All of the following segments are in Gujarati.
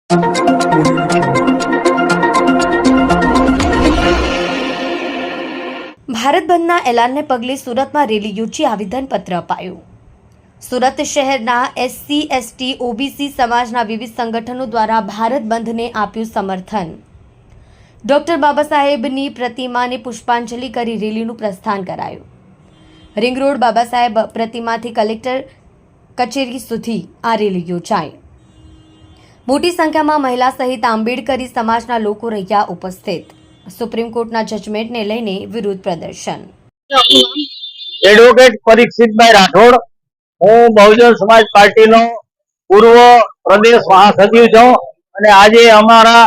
ભારત બંધના એલાનને પગલે સુરતમાં રેલી યોજી આવેદનપત્ર અપાયું। સુરત શહેરના એસસી, એસટી, ઓબીસી સમાજના વિવિધ સંગઠનો દ્વારા ભારત બંધને આપ્યું સમર્થન। ડોક્ટર બાબા સાહેબની પ્રતિમાને પુષ્પાંજલિ કરી રેલીનું પ્રસ્થાન કરાયું। Ring road Baba Saheb પ્રતિમાથી collector કચેરી સુધી આ રેલી યોજાઈ। મોટી સંખ્યામાં મહિલા સહિત આંબેડકરી સમાજના લોકો રહ્યા ઉપસ્થિત। સુપ્રીમ કોર્ટના જજમેન્ટને લઈને વિરોધ પ્રદર્શન। એડવોકેટ પરીક્ષિતભાઈ રાઠોડ, હું બહુજન સમાજ પાર્ટીનો પૂર્વ પ્રદેશ મહાસચિવ છું અને આજે અમારા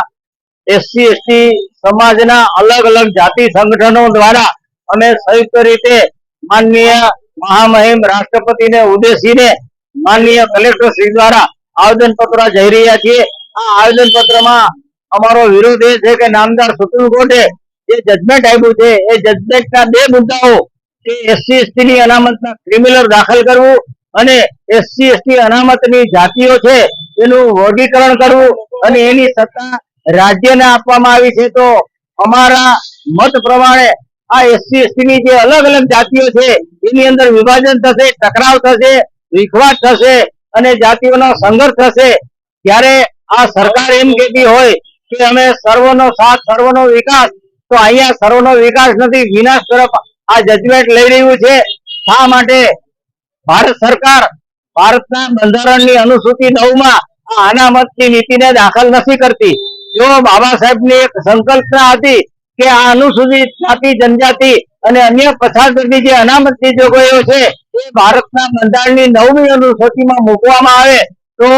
એસસી એસટી સમાજના અલગ અલગ જાતિ સંગઠનો દ્વારા અમે સંયુક્ત રીતે માનનીય મહામહિમ રાષ્ટ્રપતિને ઉદ્દેશીને માનનીય કલેક્ટર શ્રી દ્વારા આવેદનપત્ર જઈ રહ્યા છીએ। આ આવેદનપત્રમાં અમારો વિરોધ એ છે કે નામદાર સુપ્રીમ કોર્ટે જે જજમેન્ટ આપ્યું છે એ જજમેન્ટના બે મુદ્દાઓ કે એસસી એસટી ની અનામતના ક્રિમિનલ દાખલ કરવું અને એસસી એસટી અનામતની જાતિઓ છે એનું વર્ગીકરણ કરવું અને એની સત્તા રાજ્યને આપવામાં આવી છે। તો અમારા મત પ્રમાણે આ એસસી એસટી ની જે અલગ અલગ જાતિઓ છે એની અંદર વિભાજન થશે, ટકરાવ થશે, વિખવાદ થશે અને જાતિઓનો સંઘર્ષ થશે। ત્યારે આ સરકાર એમ કહેતી હોય કે અમે સર્વનો સાથ, સર્વનો વિકાસ, તો અહીંયા સર્વનો વિકાસ નથી, વિનાશ તરફ આ જજમેન્ટ લઈ રહ્યું છે। શા માટે ભારત સરકાર ભારતના બંધારણની અનુસૂચિ 9 માં આ અનામતની નીતિને દાખલ નથી કરતી? જો બાબા સાહેબની એક સંકલ્પના હતી કે આ અનુસૂચિત જાતિ, જનજાતિ અને અન્ય પછાત વર્ગની જે અનામતની જોગવાઈઓ છે એ ભારતના બંધારણની 9મી અનુસૂચિમાં મૂકવામાં આવે તો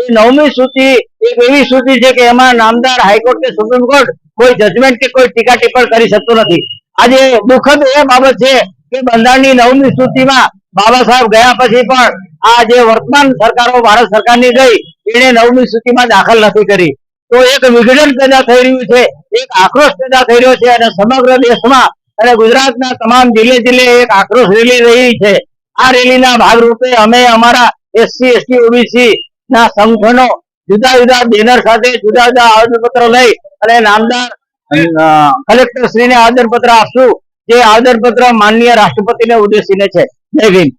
એ 9મી સૂચિ એક એવી સૂચિ છે કે એમાં નામદાર હાઈકોર્ટ કે સુપ્રીમ કોર્ટ કોઈ જજમેન્ટ કે કોઈ ટીકા ટિપ્પણ કરી શકતું નથી। આજે દુઃખદ એ બાબત છે કે બંધારણની 9મી સૂચિમાં બાબા સાહેબ ગયા પછી પણ આ જે વર્તમાન સરકારો ભારત સરકારની ગઈ એને 9મી સૂચિમાં દાખલ નથી કરી। તો એક વિઘટન પેદા થઈ રહ્યું છે, એક આક્રોશ પેદા થઈ રહ્યો છે અને સમગ્ર દેશમાં અને ગુજરાતના તમામ જિલ્લે જિલ્લે એક આક્રોશ રેલી રહી છે। આ રેલીના ભાગરૂપે અમે અમારા એસસી એસટી ઓબીસી ના સંગઠનો જુદા જુદા બેનર સાથે જુદા જુદા આવેદનપત્ર લઈ અને નામદાર કલેક્ટર શ્રીને આવેદનપત્ર આપશું, જે આવેદનપત્ર માનનીય રાષ્ટ્રપતિને ઉદ્દેશીને છે। જય ભીમ।